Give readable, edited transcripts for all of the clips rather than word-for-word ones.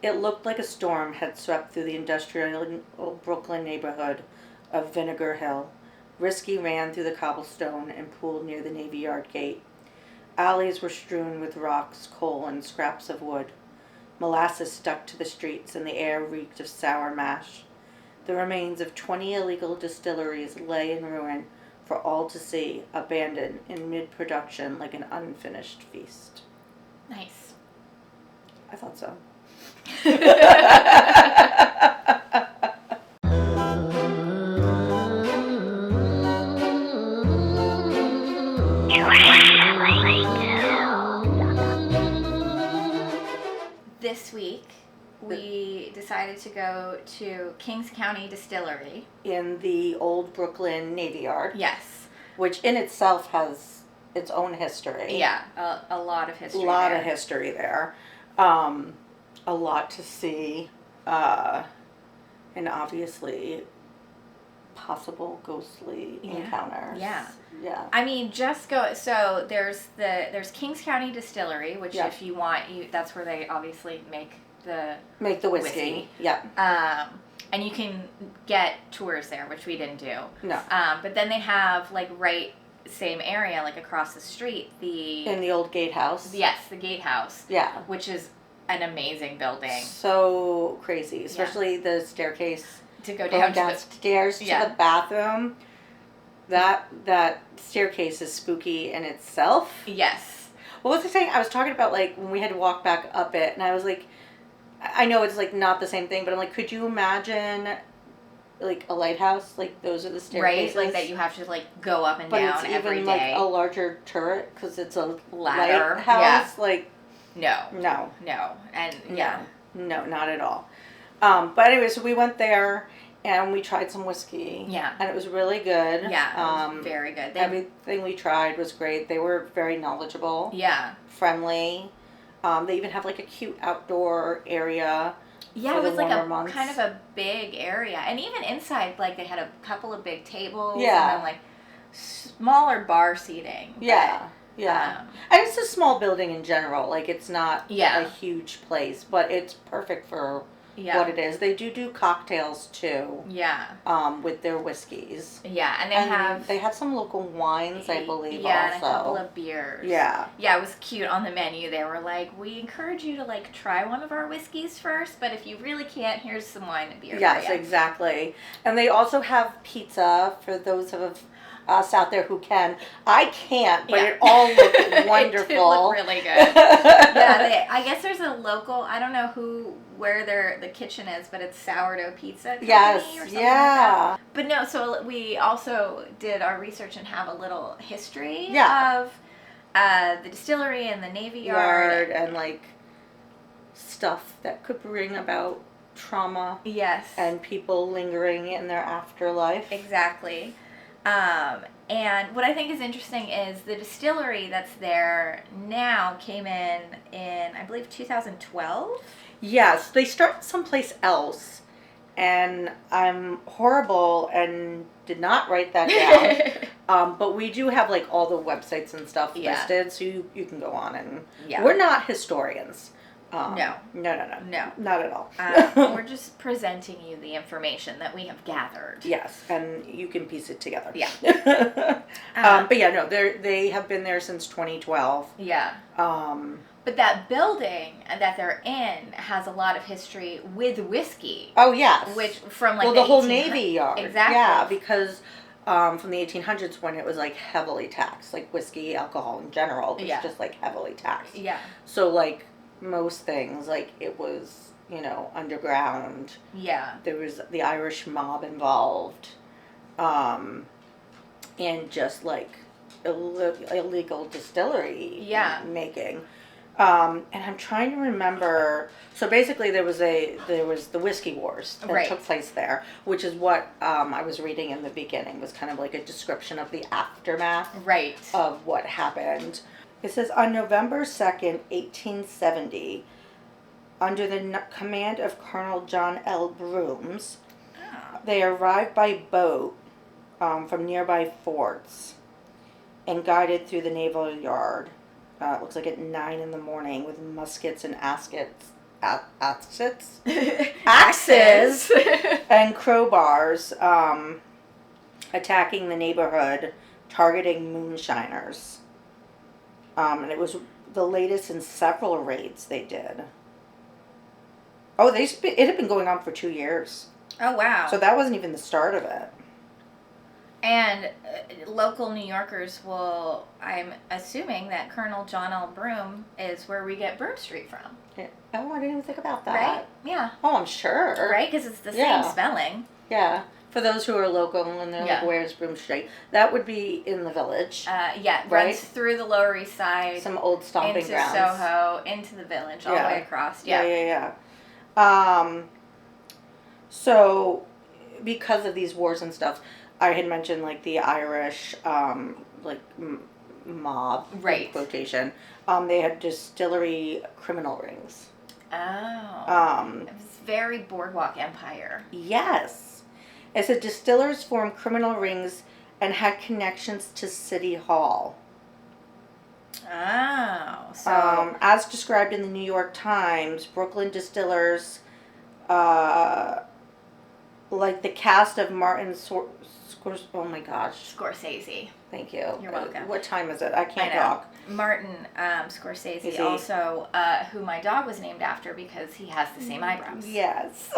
It looked like a storm had swept through the industrial Brooklyn neighborhood of Vinegar Hill. Risky ran through the cobblestone and pooled near the Navy Yard gate. Alleys were strewn with rocks, coal, and scraps of wood. Molasses stuck to the streets, and the air reeked of sour mash. The remains of 20 illegal distilleries lay in ruin for all to see, abandoned in mid-production like an unfinished feast. Nice. I thought so. This week, we decided to go to Kings County Distillery. In the old Brooklyn Navy Yard. Yes. Which in itself has its own history. Yeah, a lot of history. A lot of history there. A lot to see. And obviously possible ghostly encounters. Yeah. Yeah. I mean, just go. So there's Kings County Distillery, which if you want, that's where they obviously make the whiskey. Yeah. And you can get tours there, which we didn't do. No. But then they have right same area, like across the street, in the old gatehouse. Yes, the gatehouse. Yeah. Which is an amazing building. So crazy, especially the staircase to go downstairs to the bathroom. That staircase is spooky in itself. Yes. What was I saying? I was talking about when we had to walk back up it, and I was like, I know it's not the same thing, but I'm like, could you imagine a lighthouse? Those are the staircases. Right, that you have to go up and down every day. But it's even a larger turret because it's a ladder lighthouse. Yeah. No. And No, not at all. But anyway, so we went there and we tried some whiskey. Yeah. And it was really good. Yeah, it was very good. Everything we tried was great. They were very knowledgeable. Yeah. Friendly. They even have a cute outdoor area. Yeah, it was kind of a big area. And even inside, they had a couple of big tables. Yeah. And then smaller bar seating. Yeah. Yeah. And it's a small building in general. It's not a huge place, but it's perfect for what it is. They do cocktails too. Yeah. With their whiskeys. Yeah, and they have some local wines, I believe. Yeah, also. And a couple of beers. Yeah. Yeah, it was cute on the menu. They were we encourage you to try one of our whiskeys first, but if you really can't, here's some wine and beer. Yes, exactly. And they also have pizza for those of us out there who can. I can't, but it all looked wonderful. It looked really good. Yeah, I guess there's a local, I don't know where the kitchen is, but it's Sourdough Pizza Company or something like that. But no, so we also did our research and have a little history of the distillery and the Navy Yard. And stuff that could bring about trauma. Yes. And people lingering in their afterlife. Exactly. And what I think is interesting is the distillery that's there now came in I believe 2012. Yes, they started someplace else, and I'm horrible and did not write that down. But we do have all the websites and stuff listed, so you can go on and we're not historians. No, not at all. We're just presenting you the information that we have gathered. Yes, and you can piece it together. Yeah. But yeah, no, they have been there since 2012. Yeah. But that building that they're in has a lot of history with whiskey. Oh yes. Which from the whole Navy Yard. Exactly. Yeah, because from the 1800s when it was heavily taxed, whiskey, alcohol in general was just heavily taxed. Yeah. So most things, it was, underground. Yeah. There was the Irish mob involved. And just illegal distillery making. And I'm trying to remember. So basically, there was the whiskey wars that took place there, which is what I was reading in the beginning was kind of a description of the aftermath of what happened. It says on November 2nd, 1870, under the command of Colonel John L. Brooms, they arrived by boat from nearby forts and guided through the Naval Yard. It looks like at 9 in the morning with muskets and axes Axes. and crowbars attacking the neighborhood, targeting moonshiners. And it was the latest in several raids they did. Oh, it had been going on for 2 years. Oh, wow. So that wasn't even the start of it. And local New Yorkers will, I'm assuming that Colonel John L. Broom is where we get Broom Street from. Yeah. Oh, I didn't even think about that. Right? Yeah. Oh, I'm sure. Right? Because it's the same spelling. Yeah. For those who are local and they're like, where's Broom Street? That would be in the Village. Yeah, it runs through the Lower East Side. Some old stomping grounds. Into Soho, into the Village, all the way across. Yeah. So, because of these wars and stuff, I had mentioned, like, the Irish, mob, quotation. They had distillery criminal rings. Oh. It was very Boardwalk Empire. Yes. It said distillers formed criminal rings and had connections to City Hall. Oh. So. As described in the New York Times, Brooklyn distillers, like the cast of Martin oh my gosh. Scorsese. Thank you. You're welcome. What time is it? I can't talk. Martin Scorsese, also, who my dog was named after because he has the same eyebrows. Yes.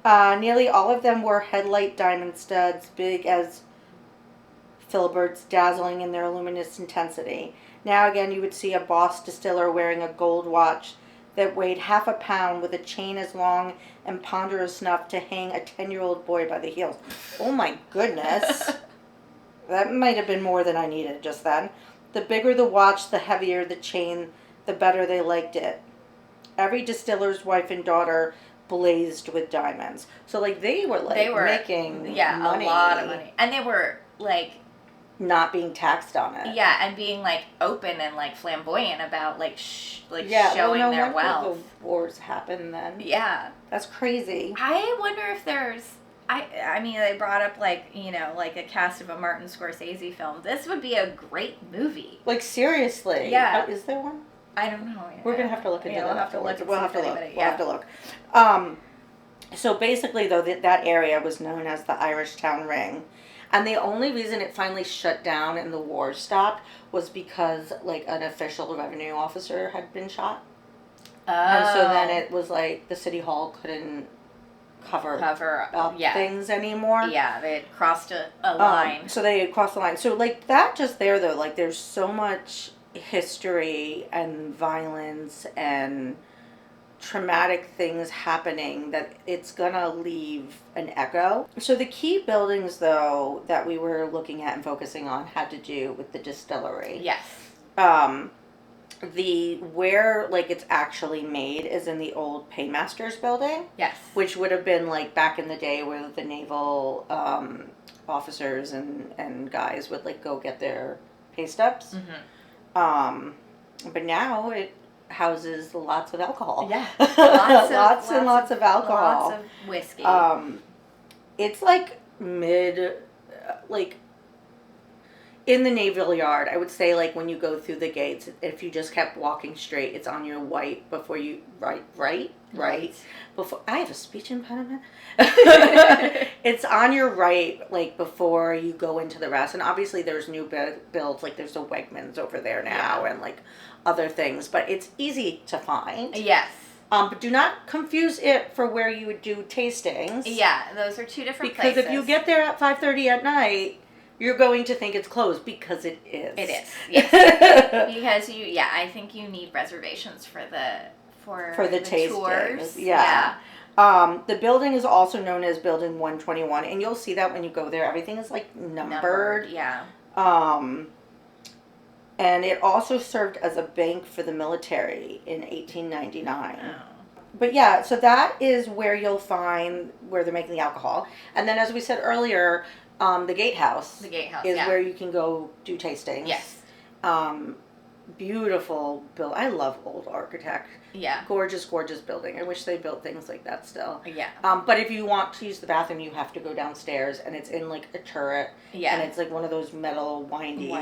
Nearly all of them wore headlight diamond studs, big as filiberts, dazzling in their luminous intensity. Now again, you would see a boss distiller wearing a gold watch that weighed half a pound with a chain as long and ponderous enough to hang a 10-year-old boy by the heels. Oh my goodness. That might have been more than I needed just then. The bigger the watch, the heavier the chain, the better they liked it. Every distiller's wife and daughter blazed with diamonds. So, like, they were making money. A lot of money. And they were, like... not being taxed on it. Yeah, and being, like, open and, like, flamboyant about, like, showing their wealth. The wars happened then. Yeah. That's crazy. I wonder if there's... I mean, they brought up, like, you know, like a cast of a Martin Scorsese film. This would be a great movie. Like, seriously. Yeah. Is there one? I don't know. We're going to have to look into that. We'll have to look. So basically, though, that area was known as the Irish Town Ring. And the only reason it finally shut down and the war stopped was because, like, an official revenue officer had been shot. Oh. And so then it was like the city hall couldn't cover up things anymore. Yeah, they had crossed a line. So they had crossed the line. So, like, that just there, though, like, there's so much history and violence and traumatic things happening that it's gonna leave an echo. So the key buildings, though, that we were looking at and focusing on had to do with the distillery. Yes. Where, like, it's actually made is in the old Paymasters building. Yes. Which would have been, like, back in the day where the naval officers and guys would, like, go get their pay stubs. Mm-hmm. But now it houses lots of alcohol. Yeah. Lots of alcohol. Lots of whiskey. It's like in the Naval Yard, I would say, like, when you go through the gates, if you just kept walking straight, it's on your right before you, right. Before, I have a speech impediment. It's on your right, like, before you go into the rest. And obviously there's new builds, like there's a Wegmans over there now and, like, other things. But it's easy to find. Yes. But do not confuse it for where you would do tastings. Yeah, those are two different places. places. Because if you get there at 5:30 at night, you're going to think it's closed because it is. It is. Yes. Because I think you need reservations for the tastings. Tours. Yeah. The building is also known as Building 121, and you'll see that when you go there. Everything is, like, numbered. Yeah. And it also served as a bank for the military in 1899. Oh. But yeah, so that is where you'll find where they're making the alcohol. And then, as we said earlier, the Gatehouse. The Gatehouse, is where you can go do tastings. Yes. beautiful build. I love old architect. Yeah. Gorgeous, gorgeous building. I wish they built things like that still. Yeah. But if you want to use the bathroom, you have to go downstairs, and it's in like a turret. Yeah. And it's like one of those metal winding.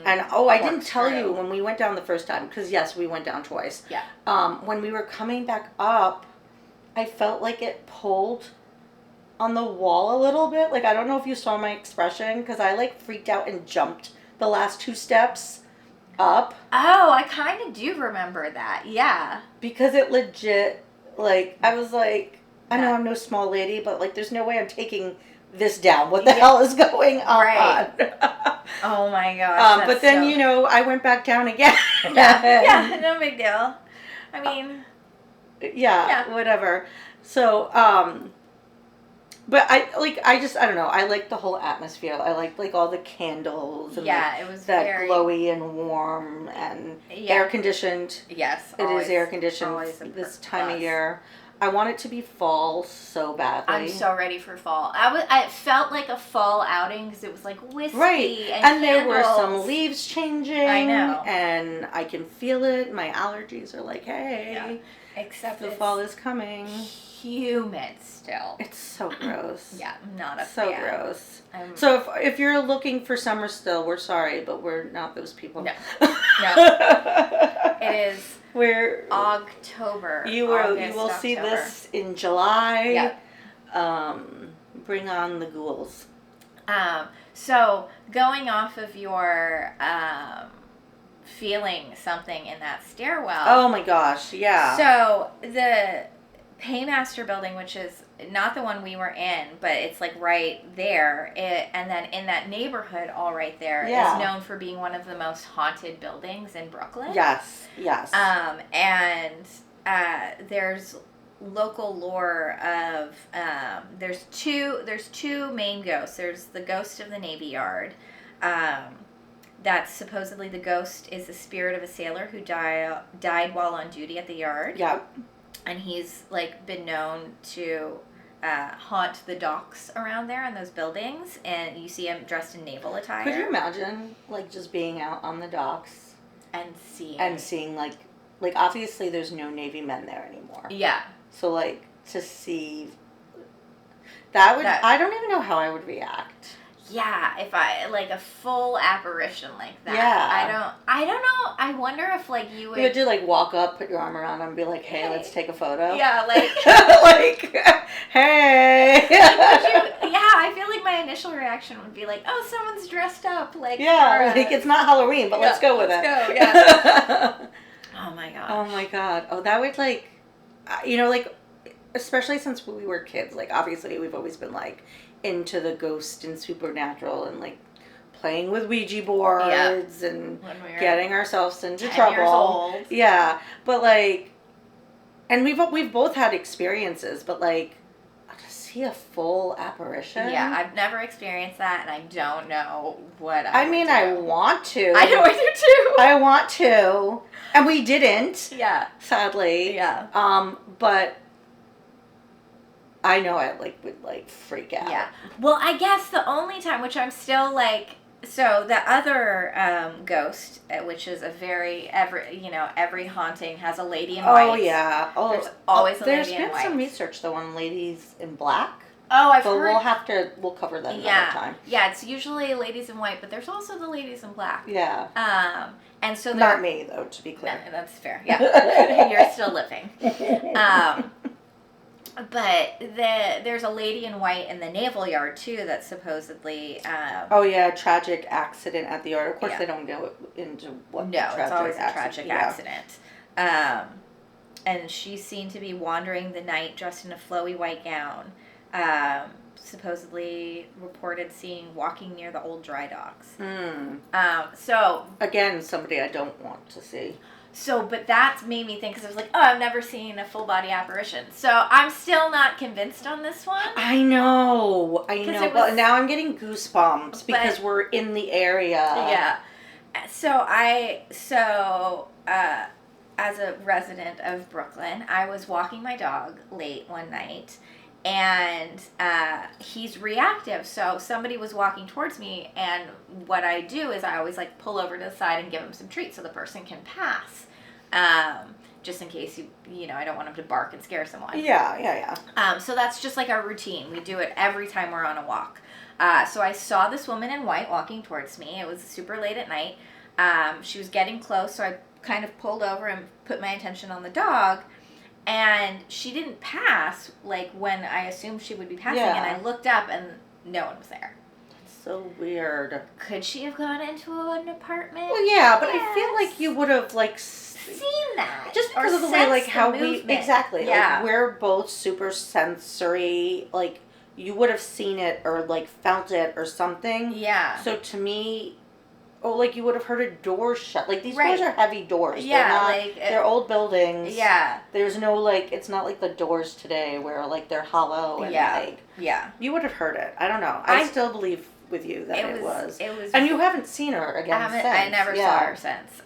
And I didn't tell you when we went down the first time, because yes, we went down twice. Yeah. When we were coming back up, I felt like it pulled on the wall a little bit. Like, I don't know if you saw my expression, because I like freaked out and jumped the last 2 steps up. Oh, I kind of do remember that. Yeah. Because it legit, like, I was like, I know I'm no small lady, but like, there's no way I'm taking this down. What the hell is going on? Right. Oh my gosh. But then, I went back down again. Yeah, no big deal. I mean. Yeah, whatever. So, but I don't know. I like the whole atmosphere. I like all the candles and it was that very glowy and warm and air conditioned. Yes, it is air conditioned this time of year. I want it to be fall so badly. I'm so ready for fall. I felt like a fall outing because it was like whiskey and candles. There were some leaves changing. I know, and I can feel it. My allergies are like, hey, except the fall is coming. Humid still. It's so gross. Yeah, not a so fan. Gross. So if you're looking for summer still, we're sorry, but we're not those people. No. It is. We're October. You will see this in July. Yeah. Bring on the ghouls. So going off of your feeling something in that stairwell. Oh my gosh, yeah. So the Paymaster building, which is not the one we were in, but it's like right there. And then in that neighborhood, all right there, is known for being one of the most haunted buildings in Brooklyn. Yes. And there's local lore of there's two main ghosts. There's the ghost of the Navy Yard. That's supposedly the ghost is the spirit of a sailor who died while on duty at the yard. Yep. And he's like been known to haunt the docks around there and those buildings, and you see him dressed in naval attire. Could you imagine like just being out on the docks and seeing like obviously there's no Navy men there anymore. Yeah. So like to see I don't even know how I would react. Yeah, if I like a full apparition like that. Yeah. I don't know. I wonder if like you would. You would like walk up, put your arm around him, and be like, "Hey, let's take a photo." Yeah, like like, hey. I feel like my initial reaction would be like, "Oh, someone's dressed up." Like like it's not Halloween, but let's go with it. Let's go. Yeah. Oh my gosh. Oh my god. Oh, that would like, like, especially since we were kids. Like, obviously, we've always been like into the ghost and supernatural and like playing with Ouija boards and getting ourselves into 10 trouble. Years old. Yeah, but like, and we've both had experiences, but like to see a full apparition. Yeah, I've never experienced that, and I don't know what. I want to. I know I do too. I want to, and we didn't. Yeah, sadly. Yeah. But I know I would freak out. Yeah. Well, I guess the only time, which I'm still like, so the other ghost, which is every haunting has a lady in white. Oh yeah. Oh, there's always a lady in white. There's been some research though on ladies in black. Oh, I've heard. We'll cover that another time. Yeah, it's usually ladies in white, but there's also the ladies in black. Yeah. And so not me though, to be clear. No, that's fair. Yeah, you're still living. But there's a lady in white in the Naval Yard too that supposedly. Tragic accident at the yard. Of course, they don't go into what. No, it's always a tragic accident. And she's seen to be wandering the night dressed in a flowy white gown. Supposedly reported walking near the old dry docks. So again, somebody I don't want to see. So, but that made me think, because I was like, oh, I've never seen a full body apparition. So I'm still not convinced on this one. I know. But now I'm getting goosebumps because we're in the area. Yeah. So as a resident of Brooklyn, I was walking my dog late one night, and he's reactive. So somebody was walking towards me, and what I do is I always like pull over to the side and give him some treats so the person can pass. Just in case I don't want him to bark and scare someone. Yeah. So that's just like our routine. We do it every time we're on a walk. So I saw this woman in white walking towards me. It was super late at night. She was getting close, so I kind of pulled over and put my attention on the dog. And she didn't pass, like, when I assumed she would be passing. And I looked up, and no one was there. So weird. Could she have gone into an apartment? Well, yeah, but I feel like you would have, like, seen that. Just because of the way, like, how movement. exactly. Yeah. Like, we're both super sensory. Like, you would have seen it or, like, felt it or something. Yeah. So to me, like, you would have heard a door shut. Like, these doors are heavy doors. Yeah, they're old buildings. Yeah. There's no, like, it's not like the doors today where, like, they're hollow and, like. Yeah. You would have heard it. I don't know. I still believe with you that it was. And you haven't seen her again since. I never saw her since.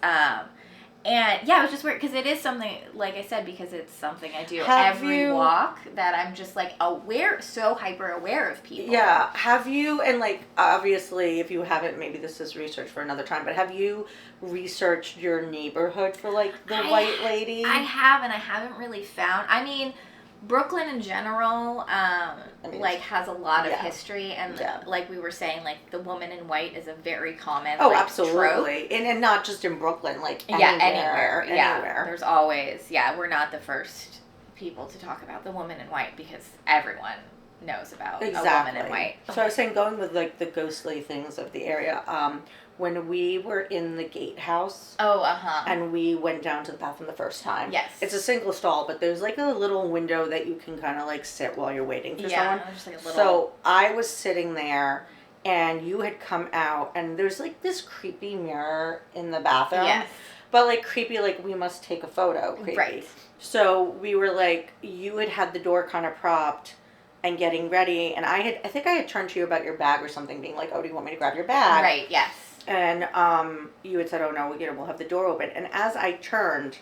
And yeah, it was just weird because it is something, like I said, because it's something I do every walk that I'm just like so hyper aware of people. Yeah. Have you, and like, obviously, if you haven't, maybe this is research for another time, but have you researched your neighborhood for like the white lady? I have, and I haven't really found, Brooklyn in general, has a lot of history, and like we were saying, like the woman in white is a very common absolutely, trope. And not just in Brooklyn, like anywhere. There's always we're not the first people to talk about the woman in white because everyone knows about a woman in white. So I was saying, going with like the ghostly things of the area, when we were in the gatehouse, and we went down to the bathroom the first time. Yes, it's a single stall, but there's like a little window that you can kind of like sit while you're waiting for someone. Just like a little... So I was sitting there, and you had come out, and there's like this creepy mirror in the bathroom. Yes, but like creepy, like we must take a photo. Creepy. Right. So we were like, you had the door kind of propped and getting ready, and I think I had turned to you about your bag or something, being like, oh, do you want me to grab your bag? Right. Yes. And you had said, oh, no, we'll have the door open. And as I turned,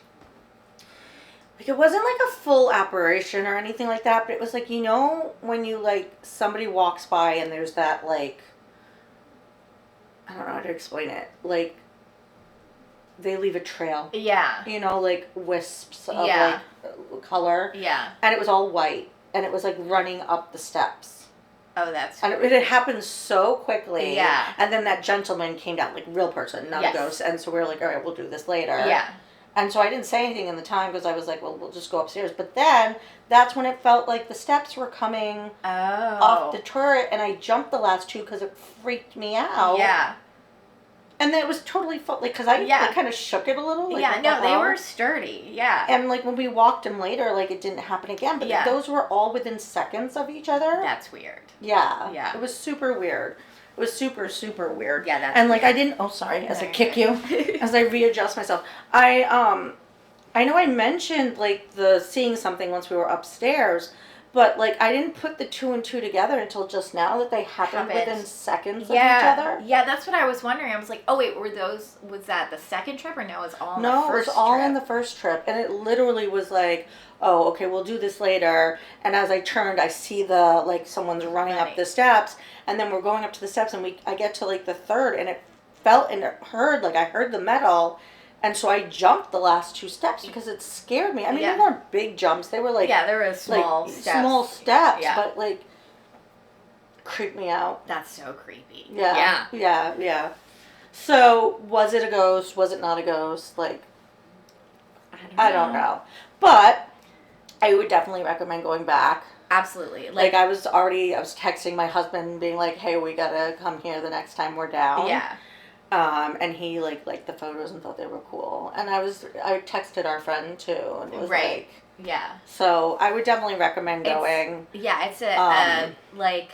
like, it wasn't like a full apparition or anything like that, but it was like, when you, like, somebody walks by and there's that, like, I don't know how to explain it. Like, they leave a trail. Yeah. Like, wisps of, like, color. Yeah. And it was all white. And it was, like, running up the steps. Oh, that's and it happened so quickly. Yeah. And then that gentleman came down, like, real person, not a ghost. And so we were like, all right, we'll do this later. Yeah. And so I didn't say anything in the time because I was like, well, we'll just go upstairs. But then that's when it felt like the steps were coming off the turret. And I jumped the last two because it freaked me out. Yeah. And then it was totally like, because I kind of shook it a little. Like, they were sturdy. Yeah. And like when we walked him later, like it didn't happen again. But those were all within seconds of each other. That's weird. Yeah. Yeah. It was super weird. It was super, super weird. Yeah, that's And like weird. I didn't, as I kick you, as I readjust myself. I know I mentioned like the seeing something once we were upstairs, but like I didn't put the two and two together until just now that they happened within seconds of each other. Yeah, that's what I was wondering. I was like, oh wait, was that the second trip or no? It was all in the first trip? No, it was all in the first trip. And it literally was like, oh, okay, we'll do this later. And as I turned, I see someone's running up the steps. And then we're going up to the steps and I get to like the third and it felt and it heard, like I heard the metal. And so I jumped the last two steps because it scared me. I mean, they weren't big jumps. They were like... Yeah, they were small steps. Small steps, but like, creeped me out. That's so creepy. Yeah. So, was it a ghost? Was it not a ghost? Like, I don't know. But, I would definitely recommend going back. Absolutely. Like I was texting my husband being like, hey, we gotta come here the next time we're down. Yeah. And he liked the photos and thought they were cool. And I texted our friend too and was like, yeah. So I would definitely recommend going. It's like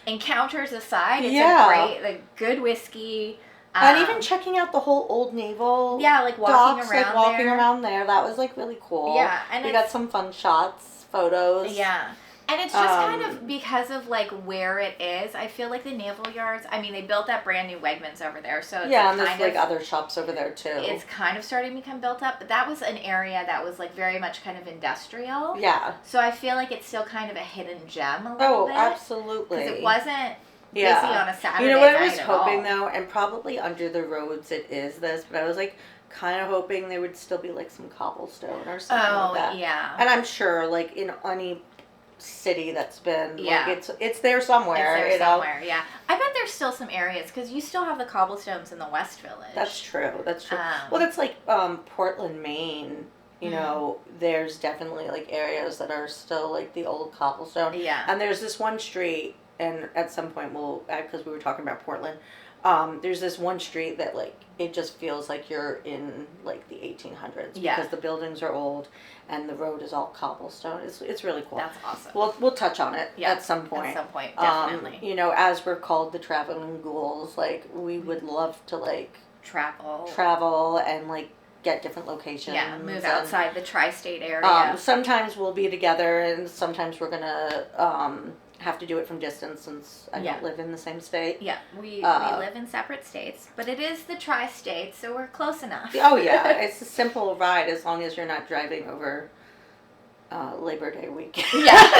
encounters aside, it's a great, good whiskey. And even checking out the whole old Naval. Yeah, like walking docks, around walking around there. That was like really cool. Yeah, and we got some fun shots, photos. Yeah. And it's just kind of because of, like, where it is. I feel like the Naval Yards, I mean, they built that brand new Wegmans over there. So it's and there's, like, other shops over there, too. It's kind of starting to become built up. But that was an area that was, like, very much kind of industrial. Yeah. So I feel like it's still kind of a hidden gem a little bit. Oh, absolutely. Because it wasn't busy on a Saturday night. You know what I was hoping, though? And probably under the roads it is this, but I was, like, kind of hoping there would still be, like, some cobblestone or something like that. Oh, yeah. And I'm sure, like, in any city that's been, like, it's there somewhere. It's there somewhere, yeah. I bet there's still some areas, because you still have the cobblestones in the West Village. That's true. Well, that's like Portland, Maine. You know, there's definitely, like, areas that are still, like, the old cobblestone. Yeah. And there's this one street, and at some point we'll, because we were talking about Portland, there's this one street that, like, it just feels like you're in, like, the 1800s. Yeah. Because the buildings are old and the road is all cobblestone. It's really cool. That's awesome. We'll touch on it at some point. At some point, definitely. You know, as we're called the traveling ghouls, like, we would love to, like, travel and, like, get different locations. Yeah, move outside the tri-state area. Sometimes we'll be together, and sometimes we're gonna have to do it from distance since I don't live in the same state. Yeah, we live in separate states, but it is the tri-state, so we're close enough. Oh yeah, it's a simple ride as long as you're not driving over Labor Day weekend. Yeah,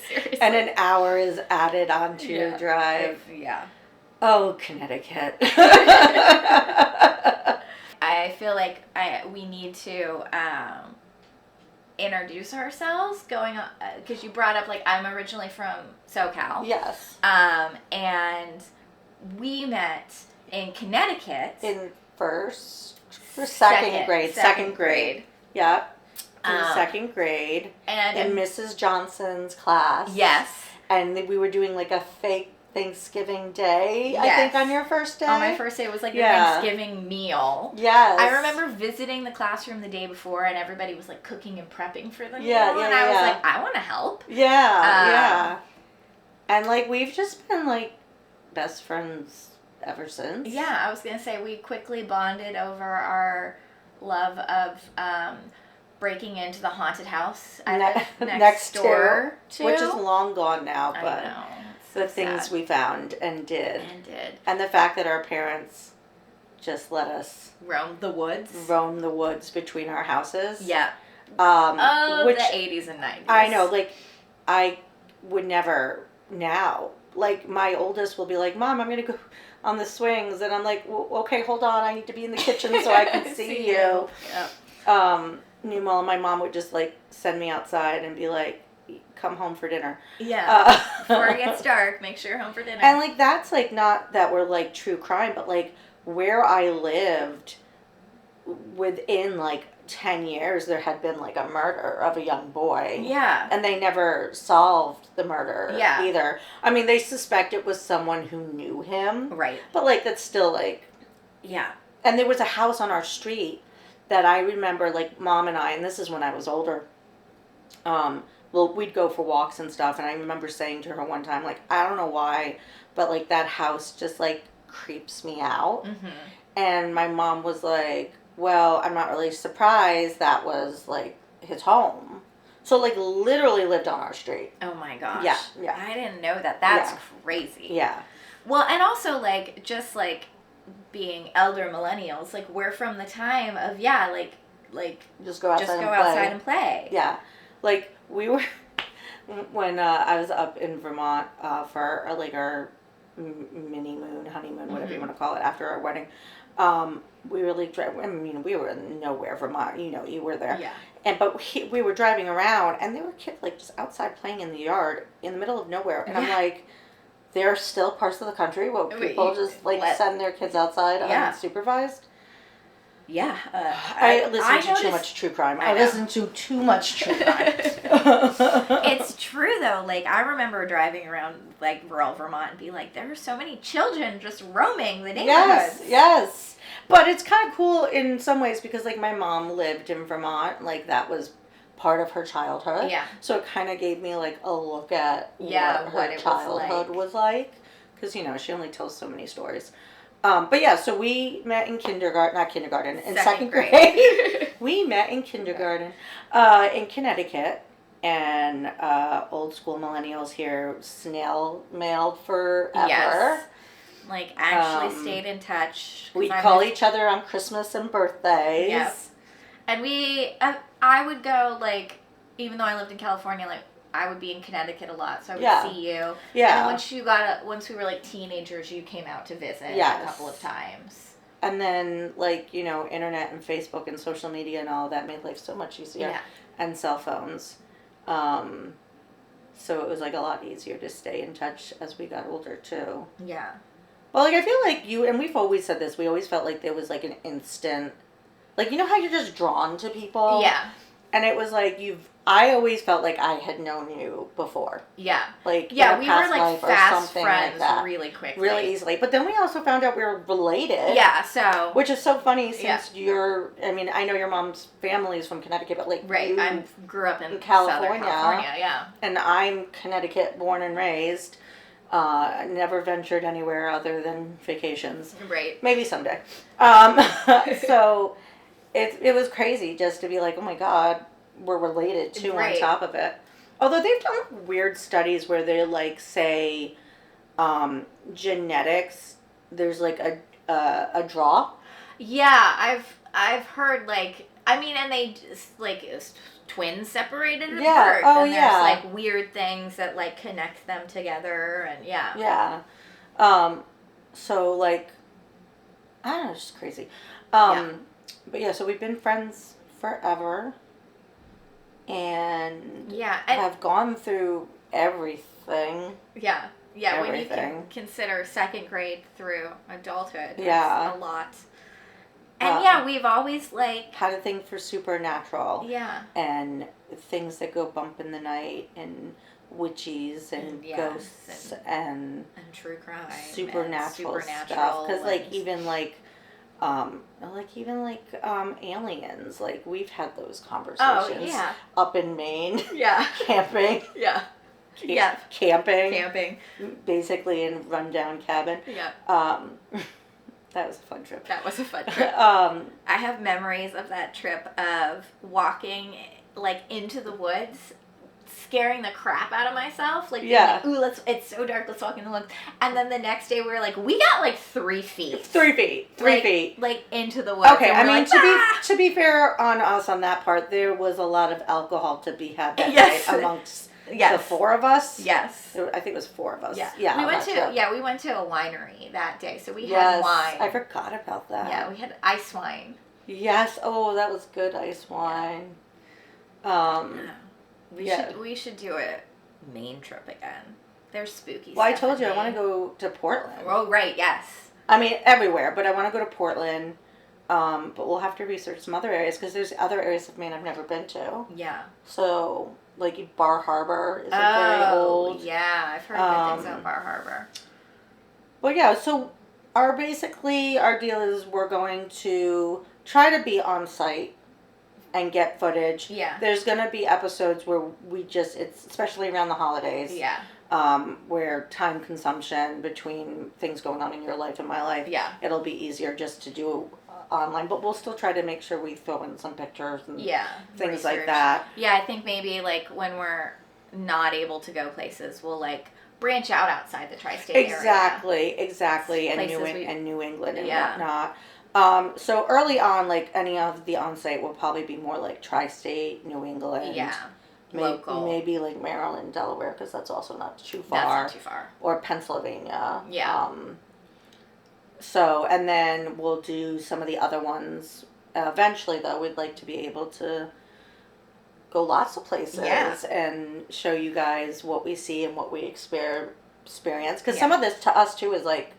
seriously. And an hour is added onto your drive. Yeah. Oh, Connecticut. I feel like we need to introduce ourselves going on, because you brought up, like, I'm originally from SoCal. Yes. And we met in Connecticut. In second grade. Second grade. Yeah. In second grade. And in Mrs. Johnson's class. Yes. And we were doing, like, a fake Thanksgiving Day, I think, on your first day. On my first day, it was like the Thanksgiving meal. Yes. I remember visiting the classroom the day before, and everybody was, like, cooking and prepping for the meal. And I was like, I want to help. Yeah. And, like, we've just been, like, best friends ever since. Yeah, I was going to say, we quickly bonded over our love of breaking into the haunted house next door to. Which is long gone now, but I know. The things we found and did. And the fact that our parents just let us roam the woods between our houses. Yeah. Which, the 80s and 90s. I know, like, I would never now. Like, my oldest will be like, Mom, I'm going to go on the swings. And I'm like, well, okay, hold on. I need to be in the kitchen so I can see you. Yeah. Meanwhile, my mom would just, like, send me outside and be like, come home for dinner. Yeah. Before it gets dark, make sure you're home for dinner. And, like, that's, like, not that we're, like, true crime, but, like, where I lived, within, like, 10 years, there had been, like, a murder of a young boy. Yeah. And they never solved the murder either. I mean, they suspect it was someone who knew him. Right. But, like, that's still, like... Yeah. And there was a house on our street that I remember, like, Mom and I, and this is when I was older, well, we'd go for walks and stuff, and I remember saying to her one time, like, I don't know why, but, like, that house just, like, creeps me out. Mm-hmm. And my mom was like, well, I'm not really surprised that was, like, his home. So, like, literally lived on our street. Oh, my gosh. Yeah. I didn't know that. That's crazy. Yeah. Well, and also, like, just, like, being elder millennials, like, we're from the time of, like just go outside and play. Yeah. Like, we were, when I was up in Vermont for our mini moon, honeymoon, whatever you want to call it, after our wedding, we were like, we were in nowhere, Vermont, you were there. Yeah. But we were driving around, and there were kids, like, just outside playing in the yard, in the middle of nowhere, and I'm like, there are still parts of the country where people just, like, send their kids outside unsupervised. Yeah. I listen to too much true crime. I listen to too much true crime. It's true, though. Like, I remember driving around, like, rural Vermont and be like, there are so many children just roaming the neighborhoods. Yes. But it's kind of cool in some ways because, like, my mom lived in Vermont. Like, that was part of her childhood. Yeah. So it kind of gave me, like, a look at what her childhood was like. Because, she only tells so many stories. But yeah, so we met in in second grade. We met in kindergarten in Connecticut, and old school millennials here snail mailed forever. Yes. Like, actually stayed in touch. We'd call each other on Christmas and birthdays. Yep. And I would go, like, even though I lived in California, like, I would be in Connecticut a lot, so I would see you. Yeah. And once we were, like, teenagers, you came out to visit a couple of times. And then, like, you know, internet and Facebook and social media and all that made life so much easier. Yeah. And cell phones. So it was, like, a lot easier to stay in touch as we got older, too. Yeah. Well, like, I feel like you, and we've always said this, we always felt like there was, like, an instant, like, you know how you're just drawn to people? Yeah. And it was like I always felt like I had known you before. Yeah. Like, yeah, we were like fast friends really quickly. Really easily. But then we also found out we were related. Yeah, so. Which is so funny since I mean, I know your mom's family is from Connecticut, but like. Right, I grew up in California. Southern California, yeah. And I'm Connecticut born and raised. Never ventured anywhere other than vacations. Right. Maybe someday. So. It was crazy just to be like, oh my God, we're related too on top of it. Although they've done weird studies where they like say genetics, there's like a draw. Yeah, I've heard like, I mean, and they just like twins separated at birth. And there's like weird things that like connect them together and Yeah. So like, I don't know, it's just crazy. But yeah, so we've been friends forever, and have gone through everything. Yeah, everything. When you can consider second grade through adulthood, that's a lot. And we've always like had a thing for supernatural. Yeah. And things that go bump in the night, and witches and ghosts and true crime, supernatural stuff. Because like even like. Aliens, like we've had those conversations up in Maine, camping, camping, basically in rundown cabin. That was a fun trip. I have memories of that trip of walking like into the woods, scaring the crap out of myself, like, like, ooh, it's so dark, let's walk in the woods. And then the next day we were like, we got like 3 feet. 3 feet. Like into the woods. Okay, I mean, to be fair on us on that part, there was a lot of alcohol to be had that night amongst the 4 of us. Yes. I think it was 4 of us. Yeah. We went to a winery that day, so we had wine. I forgot about that. Yeah, we had ice wine. Yes. Oh, that was good ice wine. We should do a Maine trip again. There's spooky stuff. Well, I told you I want to go to Portland. Oh, right, yes. I mean, everywhere, but I want to go to Portland. But we'll have to research some other areas because there's other areas of Maine I've never been to. Yeah. So, like Bar Harbor is very old. Yeah, I've heard good things about Bar Harbor. Well, yeah, so our deal is we're going to try to be on site and get footage. Yeah. There's going to be episodes where it's especially around the holidays. Yeah. Where time consumption between things going on in your life and my life. Yeah. It'll be easier just to do online, but we'll still try to make sure we throw in some pictures and things like that. Yeah, I think maybe like when we're not able to go places, we'll like branch out outside the tri-state area. Exactly, and New England and whatnot. So early on, like any of the on-site will probably be more like tri-state, New England. Yeah. Local. Maybe like Maryland, Delaware, because that's also not too far. That's not too far. Or Pennsylvania. Yeah. So, and then we'll do some of the other ones. Eventually, though, we'd like to be able to go lots of places and show you guys what we see and what we experience. Because some of this to us, too, is like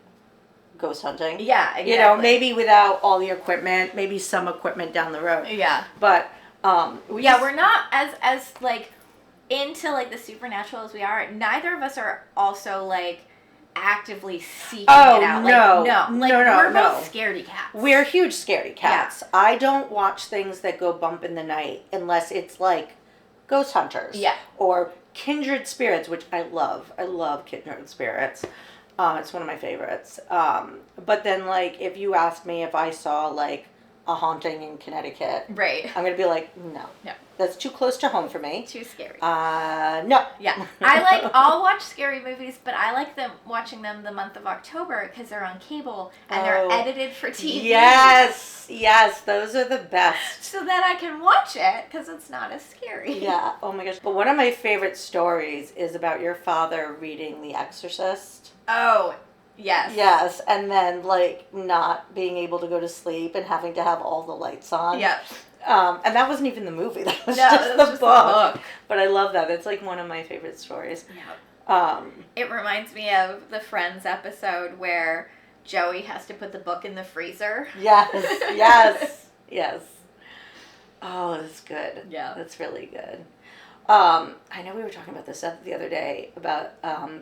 ghost hunting. Yeah, exactly. You know, maybe without all the equipment, maybe some equipment down the road. Yeah. But, we're not as like into like the supernatural as we are. Neither of us are also like actively seeking it out. We're both scaredy cats. We're huge scaredy cats. Yeah. I don't watch things that go bump in the night unless it's like ghost hunters. Yeah. Or kindred spirits, which I love. I love kindred spirits. It's one of my favorites. But then like if you asked me if I saw like a haunting in Connecticut. Right. I'm going to be like, no. No. That's too close to home for me. Too scary. No. Yeah. I'll watch scary movies, but I like watching them the month of October because they're on cable and they're edited for TV. Yes, those are the best. So then I can watch it because it's not as scary. Yeah, oh my gosh. But one of my favorite stories is about your father reading The Exorcist. Oh, yes. Yes, and then like not being able to go to sleep and having to have all the lights on. Yep. And that wasn't even the movie. That was just the book. But I love that. It's like one of my favorite stories. Yeah. It reminds me of the Friends episode where Joey has to put the book in the freezer. Yes. Oh, that's good. Yeah. That's really good. I know we were talking about this the other day about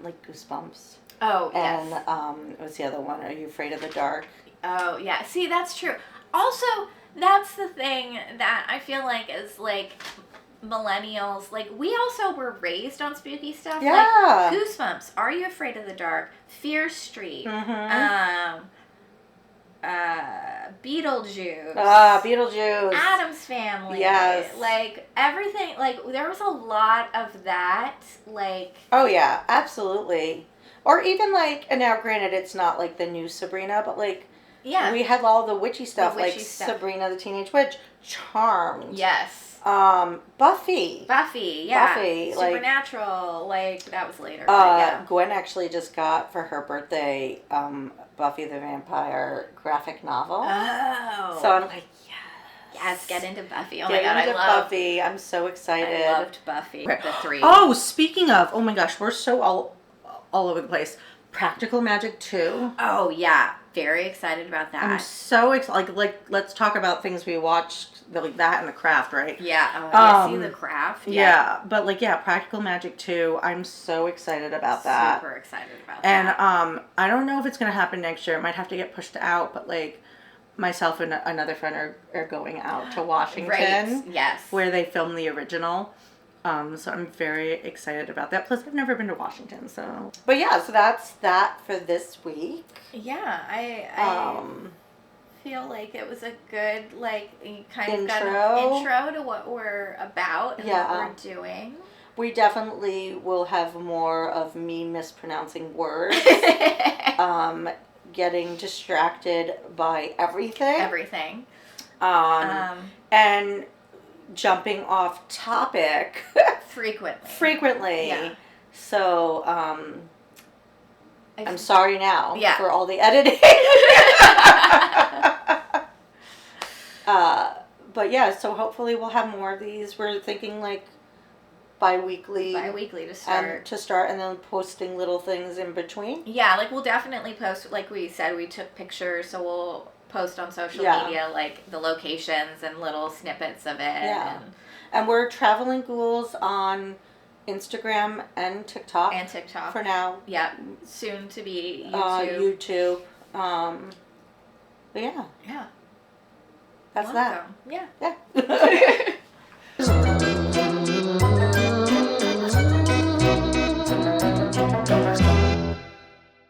like Goosebumps. Oh, and, yes. What's the other one? Are You Afraid of the Dark? Oh, yeah. See, that's true. Also, that's the thing that I feel like is like millennials, like we also were raised on spooky stuff. Yeah. Like Goosebumps, Are You Afraid of the Dark, Fear Street, Beetlejuice. Beetlejuice. Addams Family. Yes. Like everything, like there was a lot of that, like. Oh yeah, absolutely. Or even like, and now granted it's not like the new Sabrina, but like. Yeah. We had all the witchy stuff, Sabrina the Teenage Witch, Charmed. Yes. Buffy, yeah. Buffy, Supernatural, like that was later. Yeah. Gwen actually just got for her birthday, Buffy the Vampire graphic novel. Oh. So I'm like, yes, get into Buffy. Oh my God, I love Buffy. I'm so excited. I loved Buffy. The 3. Oh, speaking of, oh my gosh, we're so all over the place. Practical Magic 2. Oh yeah. Very excited about that. I'm so excited. Like, let's talk about things we watched, like that and The Craft, right? Yeah. See The Craft? Yeah. But like, Practical Magic 2. I'm so excited about that. Super excited about that. And I don't know if it's going to happen next year. It might have to get pushed out, but like, myself and another friend are going out to Washington. Right. Yes. Where they filmed the original. So I'm very excited about that. Plus, I've never been to Washington, so. But yeah, so that's that for this week. Yeah, I feel like it was a good, like, kind of got an intro to what we're about and what we're doing. We definitely will have more of me mispronouncing words. Getting distracted by everything. And jumping off topic frequently. Yeah. So I'm sorry now for all the editing. But yeah, so hopefully we'll have more of these. We're thinking like bi-weekly to start and then posting little things in between. Yeah, like we'll definitely post, like we said, we took pictures, so we'll post on social media like the locations and little snippets of it. Yeah. And we're Traveling Ghouls on Instagram and TikTok. For now. Yeah. Soon to be YouTube. But yeah. Yeah. That's that. Yeah. Yeah.